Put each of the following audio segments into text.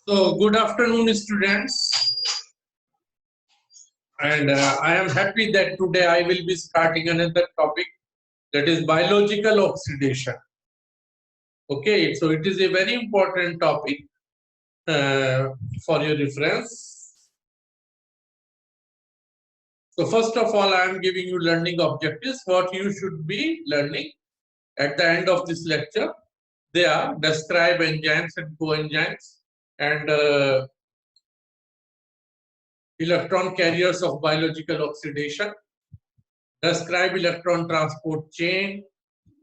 So, good afternoon, students. And I am happy that today I will be starting another topic, that is biological oxidation. Okay, so it is a very important topic for your reference. So, first of all, I am giving you learning objectives, what you should be learning at the end of this lecture. They are describe enzymes and coenzymes and electron carriers of biological oxidation, describe electron transport chain,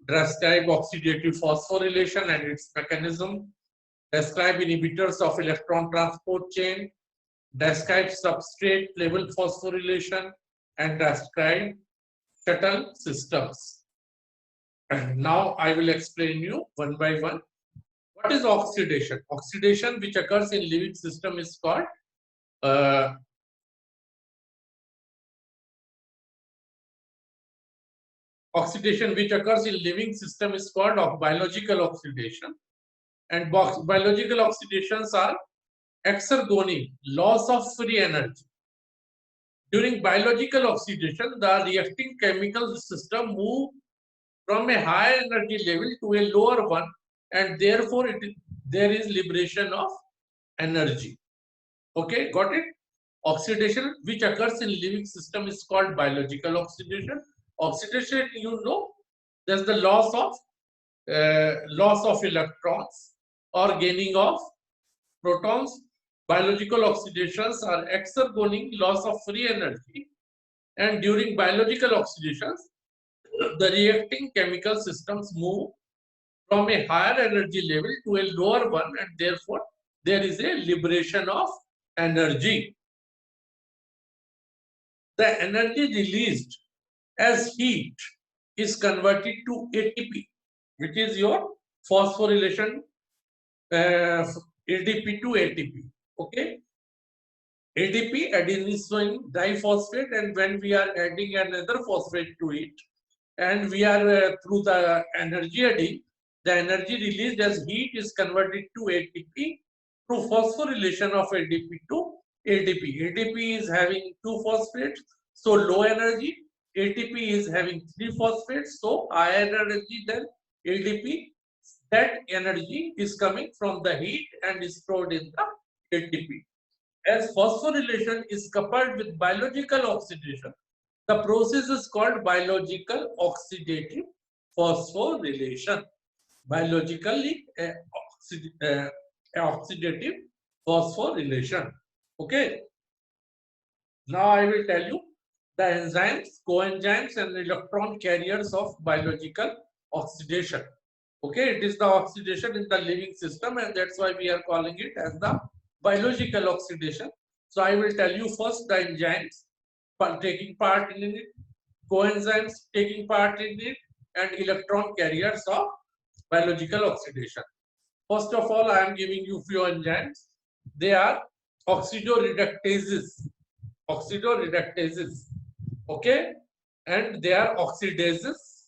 describe oxidative phosphorylation and its mechanism, describe inhibitors of electron transport chain, describe substrate level phosphorylation, and describe shuttle systems. And now I will explain you one by one. What is oxidation? Oxidation which occurs in living system is called oxidation which occurs in living system is called biological oxidation. And biological oxidations are exergonic, loss of free energy. During biological oxidation, the reacting chemical system move from a higher energy level to a lower one, and therefore there is liberation of energy. Okay, got it? Oxidation which occurs in living system is called biological oxidation. Oxidation, you know, there's the loss of electrons or gaining of protons. Biological oxidations are exergonic, loss of free energy, and during biological oxidations, the reacting chemical systems move from a higher energy level to a lower one, and therefore there is a liberation of energy. The energy released as heat is converted to ATP, which is your phosphorylation, ADP to ATP. Okay, ADP, adenosine diphosphate, and when we are adding another phosphate to it, and we are through the energy adding, the energy released as heat is converted to ATP through phosphorylation of ADP to ADP. ADP is having 2 phosphates, so low energy. ATP is having 3 phosphates, so higher energy than ADP. That energy is coming from the heat and is stored in the ATP. As phosphorylation is coupled with biological oxidation, the process is called biological oxidative phosphorylation. Biologically oxidative phosphorylation. Okay. Now I will tell you the enzymes, coenzymes, and electron carriers of biological oxidation. Okay, it is the oxidation in the living system, and that's why we are calling it as the biological oxidation. So I will tell you first the enzymes taking part in it, coenzymes taking part in it, and electron carriers of biological oxidation. First of all, I am giving you few enzymes. They are oxidoreductases. Oxidoreductases. Okay, and they are oxidases,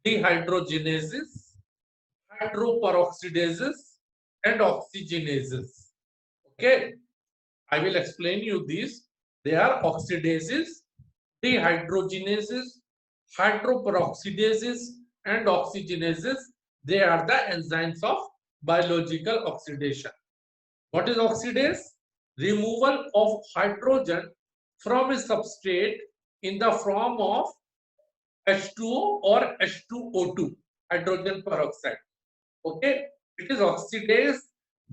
dehydrogenases, hydroperoxidases, and oxygenases. Okay, I will explain you these. They are oxidases, dehydrogenases, hydroperoxidases, and oxygenases. They are the enzymes of biological oxidation. What is oxidase? Removal of hydrogen from a substrate in the form of H2O or H2O2, hydrogen peroxide. Okay, it is oxidase,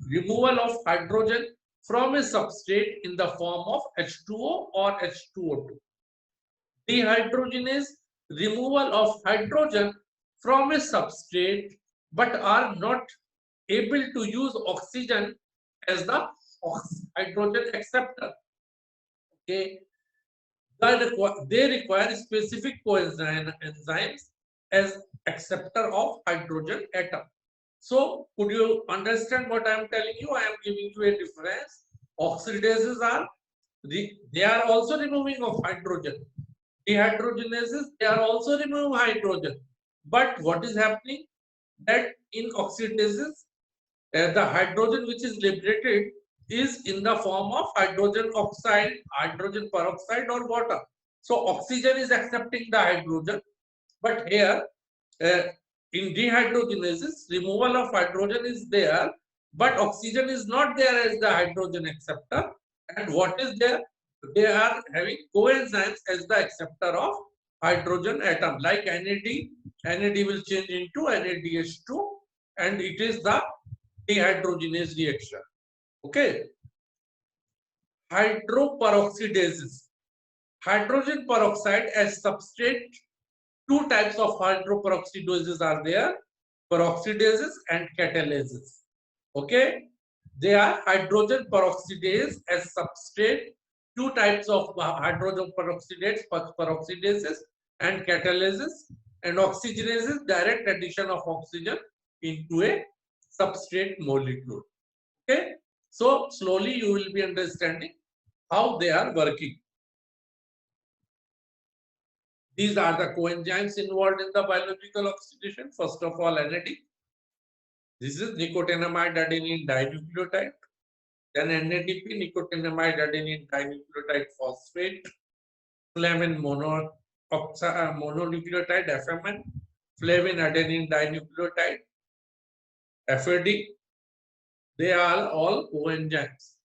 removal of hydrogen from a substrate in the form of H2O or H2O2. Dehydrogenase, removal of hydrogen from a substrate but are not able to use oxygen as the hydrogen acceptor. Okay, they require specific coenzymes as acceptor of hydrogen atom. So, could you understand what I am telling you? I am giving you a difference. Oxidases are, they are also removing of hydrogen. Dehydrogenases, they are also removing hydrogen. But what is happening? That in oxidases, the hydrogen which is liberated, is in the form of hydrogen oxide, hydrogen peroxide, or water. So oxygen is accepting the hydrogen, but here in dehydrogenases, removal of hydrogen is there, but oxygen is not there as the hydrogen acceptor. And what is there? They are having coenzymes as the acceptor of hydrogen atom. Like NAD, NAD will change into NADH2, and it is the dehydrogenase reaction. Okay. Hydroperoxidases. Hydrogen peroxide as substrate. Two types of hydroperoxidases are there, peroxidases and catalases. Okay, they are hydrogen peroxidase as substrate, two types of hydrogen peroxidases and catalases, and oxygenases, direct addition of oxygen into a substrate molecule. Okay, so slowly you will be understanding how they are working. These are the coenzymes involved in the biological oxidation. First of all, NAD. This is nicotinamide adenine dinucleotide. Then NADP, nicotinamide adenine dinucleotide phosphate. Flavin mononucleotide, FMN. Flavin adenine dinucleotide, FAD. They are all coenzymes.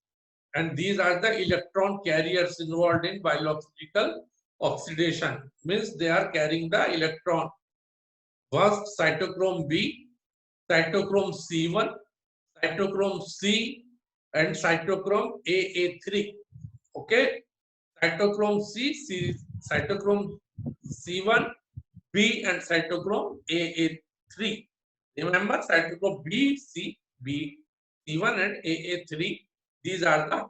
And these are the electron carriers involved in biological oxidation. Means they are carrying the electron. First, cytochrome B, cytochrome C1, cytochrome C, and cytochrome AA3. Okay, cytochrome cytochrome C1, B, and cytochrome AA3. Remember, cytochrome B, C1, and AA3. These are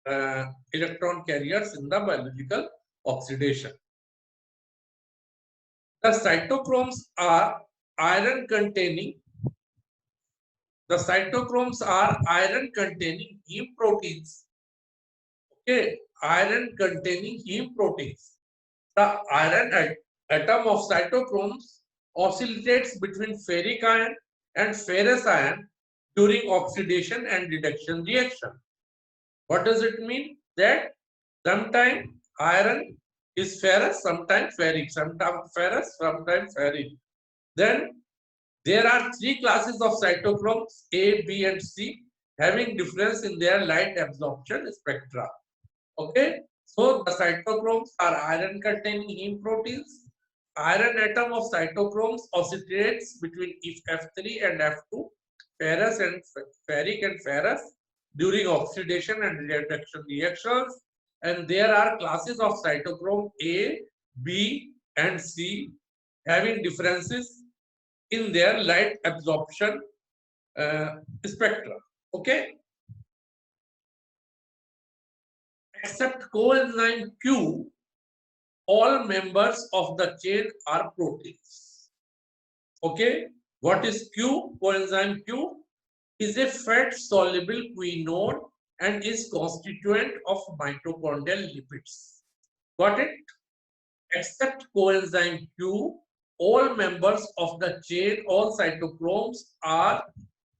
the electron carriers in the biological oxidation. The cytochromes are iron containing. The cytochromes are iron containing heme proteins. Okay, iron containing heme proteins. The iron atom of cytochromes oscillates between ferric ion and ferrous ion during oxidation and reduction reaction. What does it mean? That sometimes iron is ferrous, sometimes ferric, sometimes ferrous, sometimes ferric. Then there are three classes of cytochromes, A, B, and C, having difference in their light absorption spectra. Okay, so the cytochromes are iron containing heme proteins. Iron atom of cytochromes oscillates between F3 and F2, ferrous and ferric and ferrous during oxidation and reduction reactions. And there are classes of cytochrome A, B, and C having differences in their light absorption spectra. Okay. Except coenzyme Q, all members of the chain are proteins. Okay. What is Q? Coenzyme Q is a fat-soluble quinone and is constituent of mitochondrial lipids. Got it? Except coenzyme Q, all members of the chain, all cytochromes are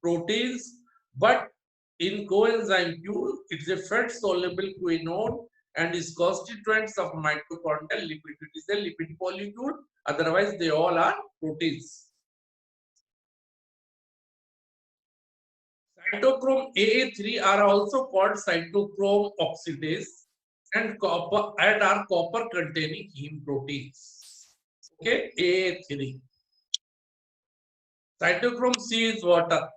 proteins, but in coenzyme Q, it's a fat-soluble quinone and is constituents of mitochondrial lipid. It is a lipid molecule, otherwise they all are proteins. Cytochrome AA3 are also called cytochrome oxidase and are copper containing heme proteins. Okay, AA3. Cytochrome C is water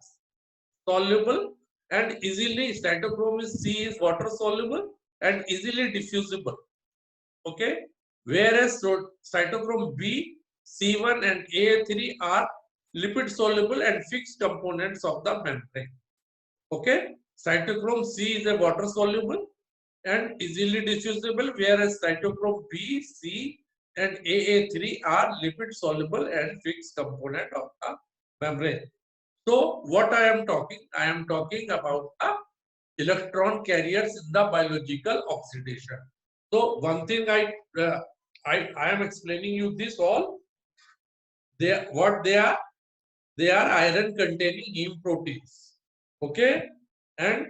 soluble and easily, cytochrome C is water soluble and easily diffusible. Okay, whereas cytochrome B, C1, and AA3 are lipid soluble and fixed components of the membrane. Okay, cytochrome C is a water soluble and easily diffusible, whereas cytochrome B, C, and AA3 are lipid soluble and fixed component of the membrane. So what I am talking about the electron carriers in the biological oxidation. So one thing I am explaining you this all. What they are? They are iron containing heme proteins. Okay, and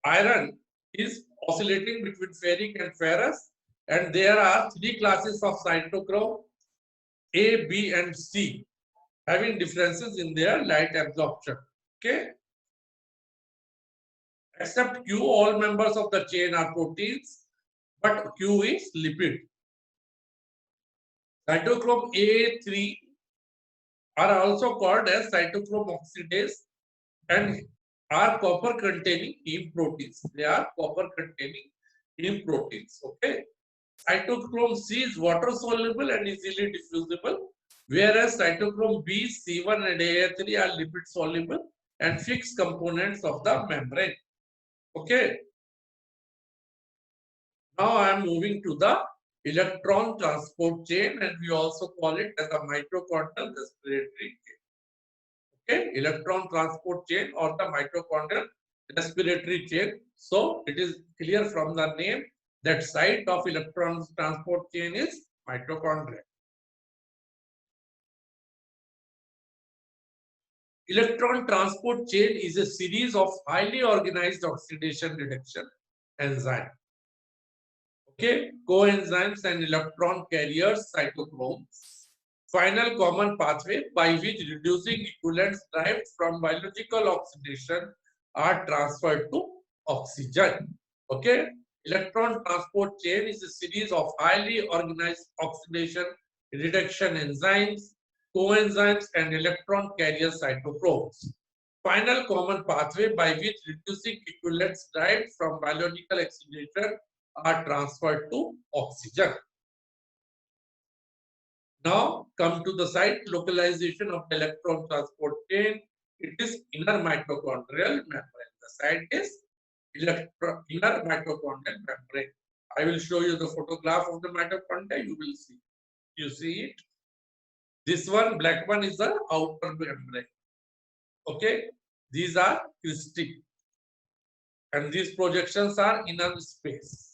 iron is oscillating between ferric and ferrous, and there are three classes of cytochrome A, B, and C having differences in their light absorption. Okay. Except Q, all members of the chain are proteins, but Q is lipid. Cytochrome A3 are also called as cytochrome oxidase and are copper containing heme proteins. They are copper containing heme proteins. Okay. Cytochrome C is water soluble and easily diffusible, whereas cytochrome B, C1, and A3 are lipid soluble and fixed components of the membrane. Okay. Now I am moving to the electron transport chain, and we also call it as a mitochondrial respiratory chain. Okay, electron transport chain or the mitochondrial respiratory chain. So it is clear from the name that site of electron transport chain is mitochondria. Electron transport chain is a series of highly organized oxidation reduction enzymes. Okay, coenzymes and electron carriers, cytochromes. Final common pathway by which reducing equivalents derived from biological oxidation are transferred to oxygen. Okay, electron transport chain is a series of highly organized oxidation reduction enzymes, coenzymes, and electron carrier cytochromes. Final common pathway by which reducing equivalents derived from biological oxidation are transferred to oxygen. Now come to the site localization of the electron transport chain. It is inner mitochondrial membrane. The site is inner mitochondrial membrane. I will show you the photograph of the mitochondria. You will see. You see it. This one, black one, is the outer membrane. Okay. These are crystic. And these projections are inner space.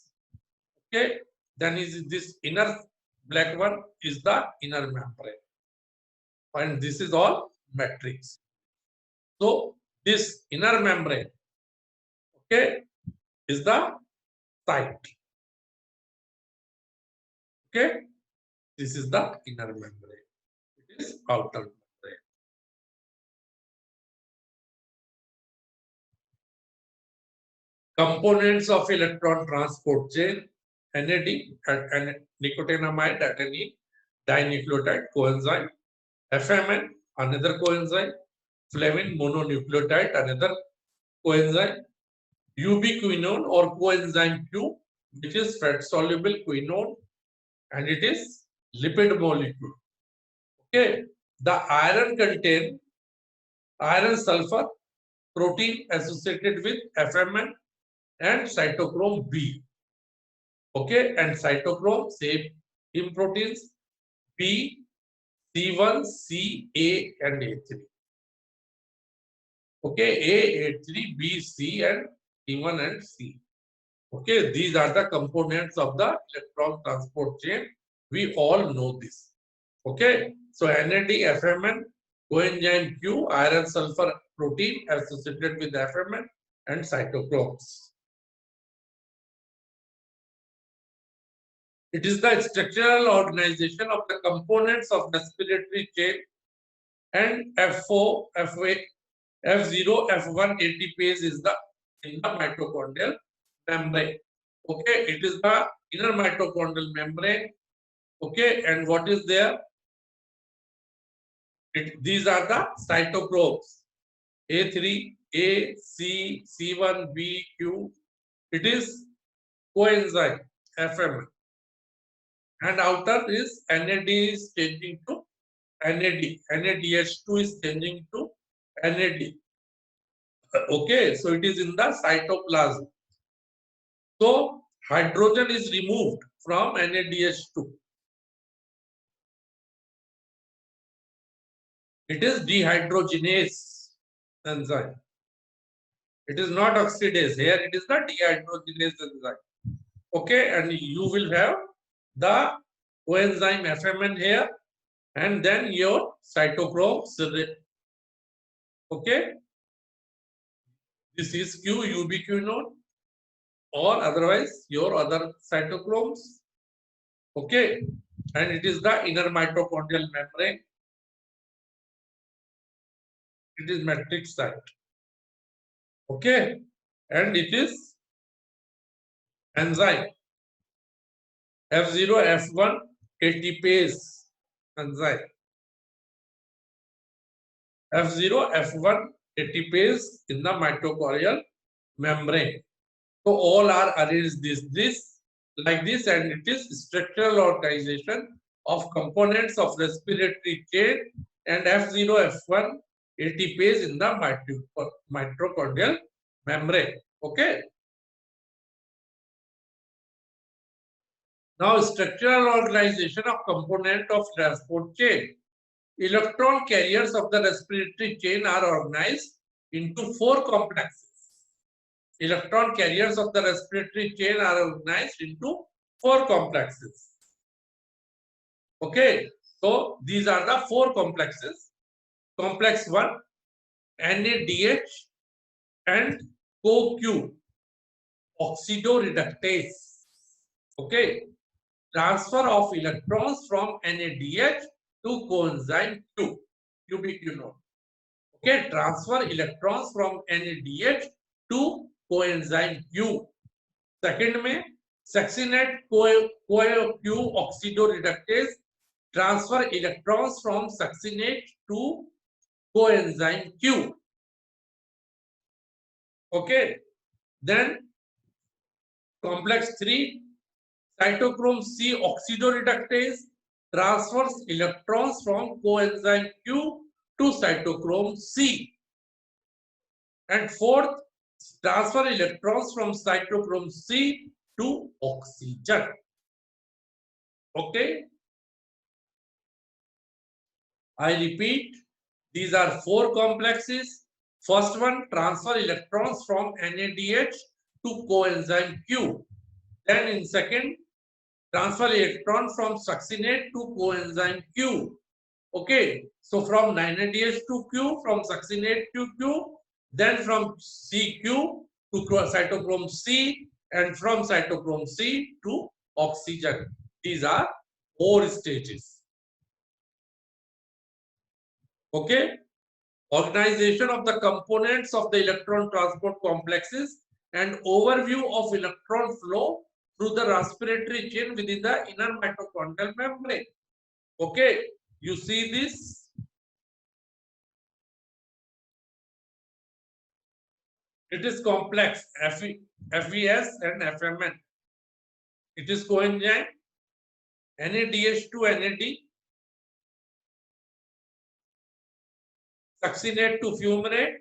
Okay. Then is this inner black one is the inner membrane. And this is all matrix. So this inner membrane, okay, is the site. Okay. This is the inner membrane. It is outer membrane. Components of electron transport chain: NAD and nicotinamide adenine dinucleotide coenzyme, FMN another coenzyme, flavin mononucleotide another coenzyme, ubiquinone or coenzyme Q, which is fat soluble quinone, and it is lipid molecule. Okay, the iron contain iron sulfur protein associated with FMN and cytochrome B. Okay, and cytochrome same heme proteins B, C1, C, A, and A3. Okay, A, A3, B, C, and C1 and C. Okay, these are the components of the electron transport chain. We all know this. Okay, so NAD, FMN, coenzyme Q, iron sulfur protein associated with FMN, and cytochromes. It is the structural organization of the components of respiratory chain and F4, F8, F0, F1 ATPase is the in the mitochondrial membrane. Okay, it is the inner mitochondrial membrane. Okay, and what is there? These are the cytochromes A3, A, C, C1, B, Q. It is coenzyme FM. And outer is NAD is changing to NAD. NADH2 is changing to NAD. Okay, so it is in the cytoplasm. So hydrogen is removed from NADH2. It is dehydrogenase enzyme. It is not oxidase. Here it is the dehydrogenase enzyme. Okay, and you will have the coenzyme FMN here, and then your cytochromes. Okay, this is Q, ubiquinone, or otherwise your other cytochromes. Okay, and it is the inner mitochondrial membrane. It is matrix site. Okay, and it is enzyme F0, F1 ATPase enzyme. F0, F1 ATPase in the mitochondrial membrane. So all are arranged like this, and it is structural organization of components of respiratory chain and F0, F1 ATPase in the mitochondrial membrane. Okay. Now, structural organization of component of transport chain. Electron carriers of the respiratory chain are organized into 4 complexes. Electron carriers of the respiratory chain are organized into 4 complexes. Okay, so these are the 4 complexes. Complex 1, NADH and CoQ, oxidoreductase. Okay, transfer of electrons from NADH to coenzyme Q, ubiquinone. Okay, transfer electrons from NADH to coenzyme Q. Second में succinate CoQ oxidoreductase transfer electrons from succinate to coenzyme Q. Okay, then complex 3, cytochrome C oxidoreductase transfers electrons from coenzyme Q to cytochrome C. And fourth, transfer electrons from cytochrome C to oxygen. Okay, I repeat, these are 4 complexes. First one, transfer electrons from NADH to coenzyme Q. Then in second, transfer electron from succinate to coenzyme Q. Okay, so from NADH to Q, from succinate to Q, then from CQ to cytochrome C, and from cytochrome C to oxygen. These are 4 stages. Okay, organization of the components of the electron transport complexes and overview of electron flow through the respiratory chain within the inner mitochondrial membrane. Okay, you see this? It is complex, FES and FMN. It is coenzyme NADH to NAD, succinate to fumarate.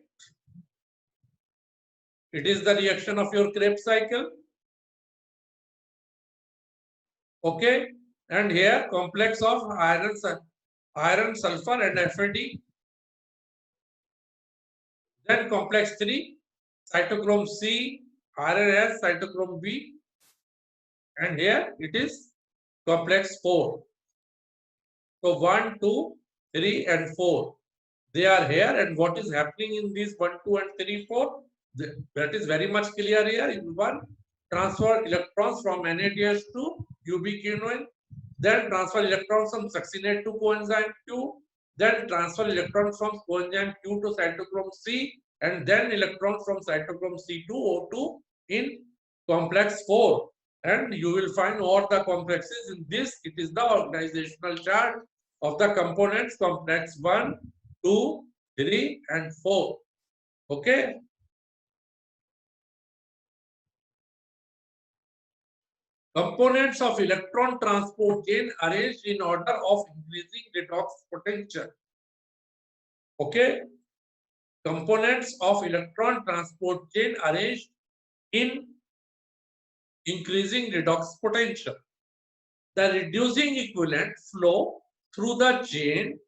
It is the reaction of your Krebs cycle. Okay, and here complex of iron, sulfur and FAD. Then complex 3, cytochrome C, RNS, cytochrome B, and here it is complex 4. So 1, 2, 3, and 4. They are here, and what is happening in these 1, 2, and 3, 4? That is very much clear here. In 1, transfer electrons from NADH to ubiquinone, then transfer electrons from succinate to coenzyme Q, then transfer electrons from coenzyme Q to cytochrome C, and then electrons from cytochrome C to O2 in complex 4. And you will find all the complexes in this. It is the organizational chart of the components complex 1, 2, 3, and 4. Okay. Components of electron transport chain arranged in order of increasing redox potential. Okay. Components of electron transport chain arranged in increasing redox potential. The reducing equivalent flow through the chain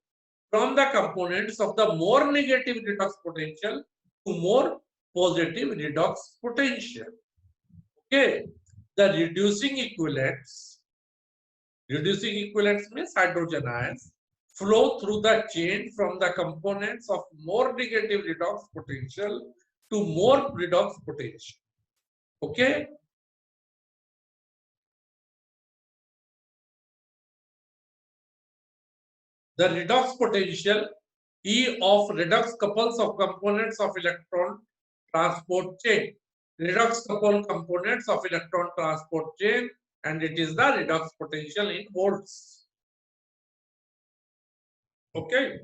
from the components of the more negative redox potential to more positive redox potential. Okay. The reducing equivalents means hydrogen ions, flow through the chain from the components of more negative redox potential to more redox potential. Okay, the redox potential E of redox couples of components of electron transport chain. Redox couple components of electron transport chain, and it is the redox potential in volts. Okay.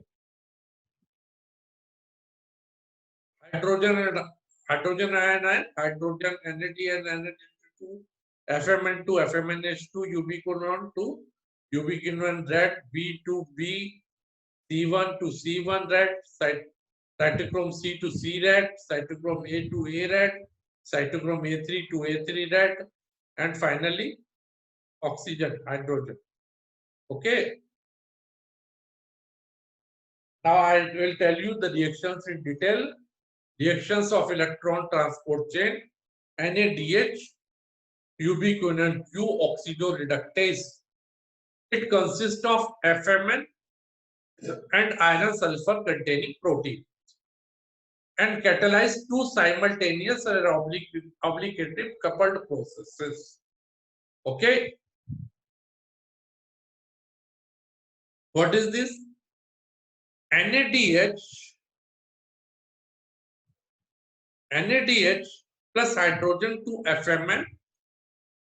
Hydrogen and hydrogen ion, hydrogen NAD and NAD2, FMN2, FMNH2, ubiquinone to ubiquinone red, B to B, C1 to C1 red, cytochrome C to C red, cytochrome A to A red, cytochrome A3 to A3 red, and finally oxygen, hydrogen. Okay. Now I will tell you the reactions in detail. Reactions of electron transport chain, NADH, ubiquinone Q oxidoreductase. It consists of FMN and iron sulfur containing protein and catalyze two simultaneous or obligative coupled processes. Okay. What is this? NADH plus hydrogen to FMN.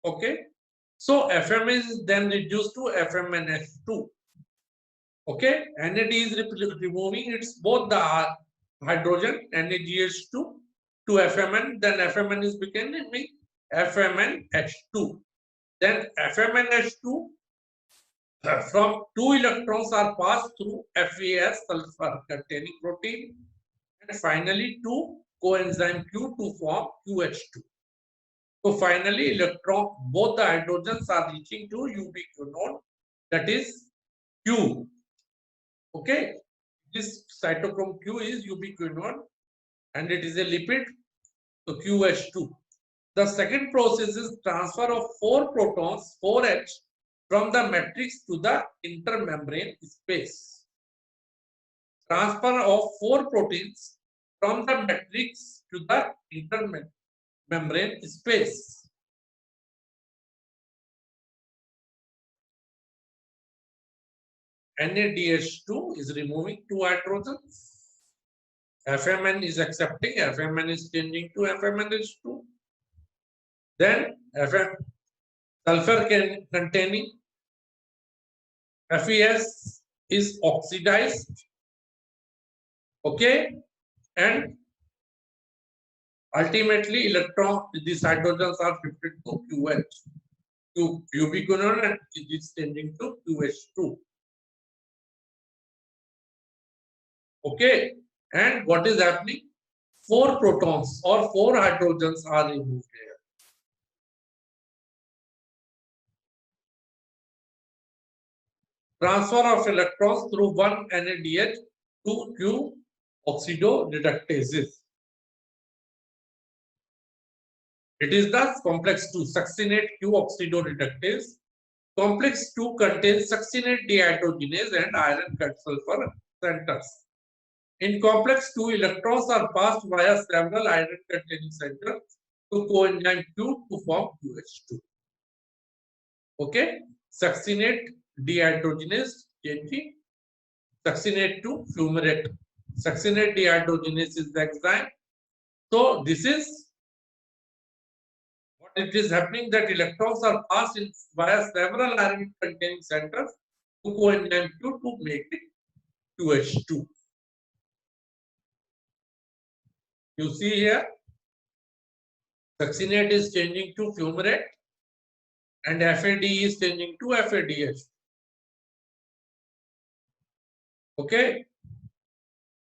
Okay. So FMN is then reduced to FMNH2. Okay. NAD is removing its both the hydrogen NaDH2 to FMN. Then FMN is becoming FMNH2. Then FMNH2 from two electrons are passed through FAS sulfur containing protein, and finally to coenzyme Q to form QH2. So finally, both the hydrogens are reaching to ubiquinone, that is Q. Okay, this cytochrome Q is ubiquinone and it is a lipid, so QH2. The second process is transfer of 4 protons, 4H, from the matrix to the intermembrane space. Transfer of 4 proteins from the matrix to the intermembrane space. NaDH2 is removing 2 hydrogens. FMN is accepting, FMN is changing to FMNH2. Then sulfur containing FeS is oxidized. Okay, and ultimately these hydrogens are shifted to QH, ubiquinone, and it is changing to QH2. Okay, and what is happening? 4 protons or 4 hydrogens are removed here. Transfer of electrons through one NADH to Q oxidoreductases. It is the complex 2 succinate Q oxidoreductase. Complex 2 contains succinate dehydrogenase and iron cut sulfur centers. In complex 2, electrons are passed via several iron containing centers to coenzyme Q to form QH2. Okay, succinate dehydrogenase changing succinate to fumarate. Succinate dehydrogenase is the enzyme. So this is what it is happening, that electrons are passed via several iron containing centers to coenzyme Q to make it QH2. You see here, succinate is changing to fumarate and FAD is changing to FADH. Okay,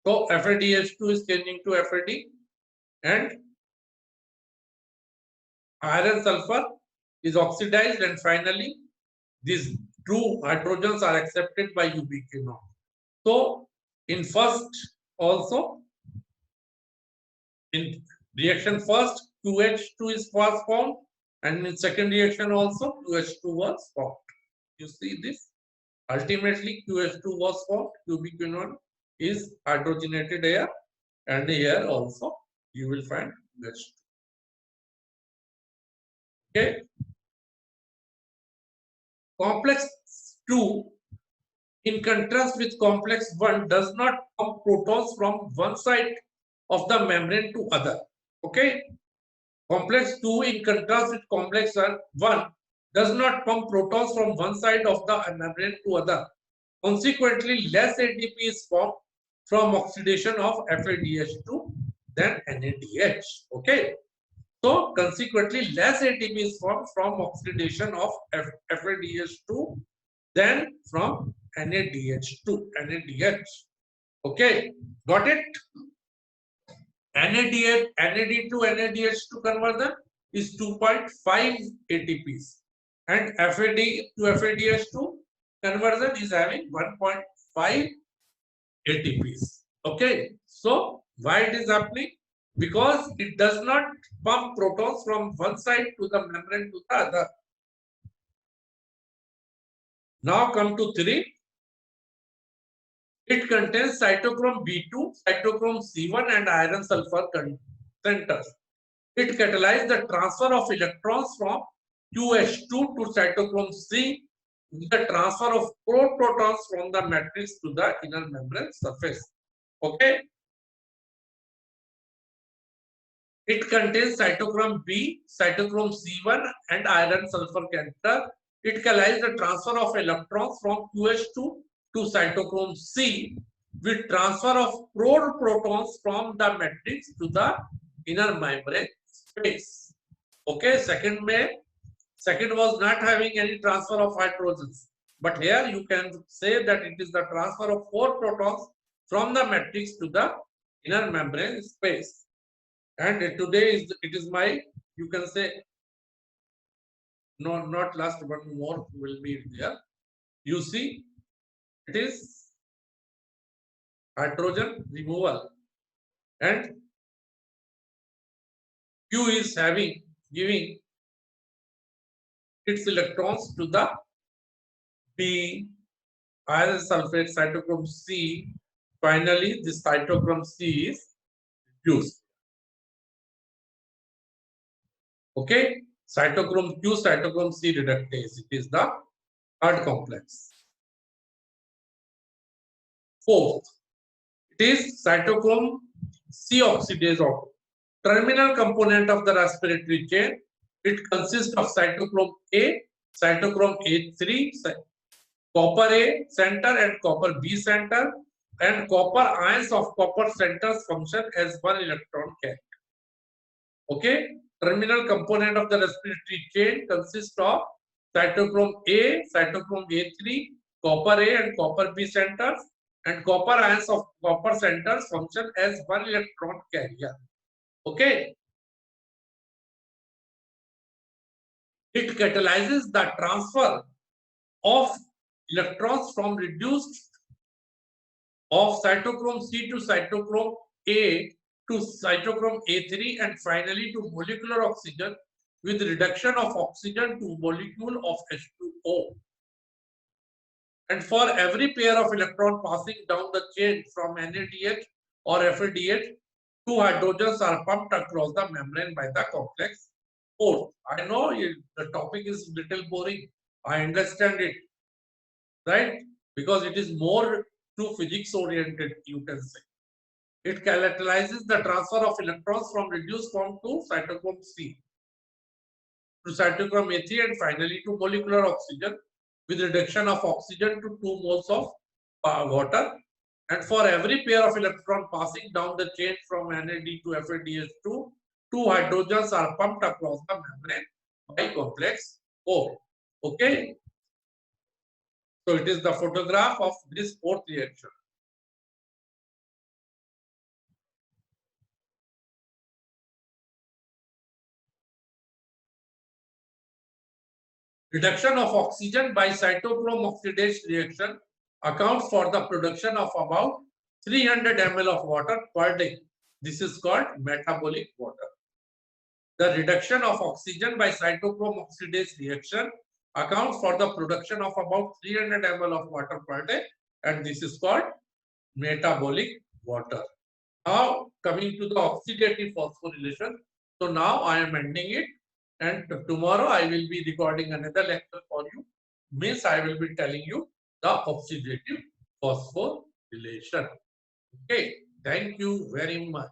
so FADH2 is changing to FAD and iron sulfur is oxidized, and finally these 2 hydrogens are accepted by ubiquinone. So in first also, in reaction first, QH2 is formed, and in second reaction also QH2 was formed. You see this? Ultimately QH2 was formed, ubiquinone is hydrogenated here, and here also you will find QH2. Okay. Complex 2 In contrast with complex 1 does not pump protons from one side of the membrane to other. Okay. Complex 2 in contrast with complex 1 does not pump protons from one side of the membrane to other. Consequently, less ATP is formed from oxidation of FADH2 than NADH. Okay. So consequently, less ATP is formed from oxidation of FADH2 than from NADH2, NADH. Okay, got it? NADH, NAD to NADH2 conversion is 2.5 ATPs, and FAD to FADH2 conversion is having 1.5 ATPs. Okay, so why it is happening? Because it does not pump protons from one side to the membrane to the other. Now come to 3. It contains cytochrome B2, cytochrome C1 and iron sulfur centers. It catalyzes the transfer of electrons from QH2 to cytochrome C with the transfer of protons from the matrix to the inner membrane surface. Okay. It contains cytochrome B, cytochrome C1 and iron sulfur center. It catalyzes the transfer of electrons from QH2 to cytochrome C with transfer of protons from the matrix to the inner membrane space. Okay, second was not having any transfer of hydrogens, but here you can say that it is the transfer of 4 protons from the matrix to the inner membrane space. And today it is my, you can say, no, not last, one more will be there. You see, it is hydrogen removal, and Q is giving its electrons to the B, iron sulfate, cytochrome C. Finally, this cytochrome C is reduced. Okay, cytochrome Q, cytochrome C reductase. It is the third complex. Fourth, it is cytochrome C oxidase of terminal component of the respiratory chain. It consists of cytochrome A, cytochrome A3, copper A center and copper B center, and copper ions of copper centers function as one electron carrier. Okay, terminal component of the respiratory chain consists of cytochrome A, cytochrome A3, copper A and copper B centers, and copper ions of copper centers function as one electron carrier. Okay. It catalyzes the transfer of electrons from reduced of cytochrome C to cytochrome A to cytochrome A3 and finally to molecular oxygen with reduction of oxygen to molecule of H2O. And for every pair of electron passing down the chain from NADH or FADH, 2 hydrogens are pumped across the membrane by the complex 4. I know the topic is little boring. I understand it, right? Because it is more to physics oriented, you can say. It catalyzes the transfer of electrons from reduced form to cytochrome C, to cytochrome A3 and finally to molecular oxygen with reduction of oxygen to 2 moles of water. And for every pair of electron passing down the chain from NAD to FADH2, 2 hydrogens are pumped across the membrane by complex 4. Okay. So it is the photograph of this fourth reaction. Reduction of oxygen by cytochrome oxidase reaction accounts for the production of about 300 ml of water per day. This is called metabolic water. The reduction of oxygen by cytochrome oxidase reaction accounts for the production of about 300 ml of water per day, and this is called metabolic water. Now coming to the oxidative phosphorylation. So now I am ending it, and tomorrow I will be recording another lecture for you. Means I will be telling you the oxidative phosphorylation. Okay, thank you very much.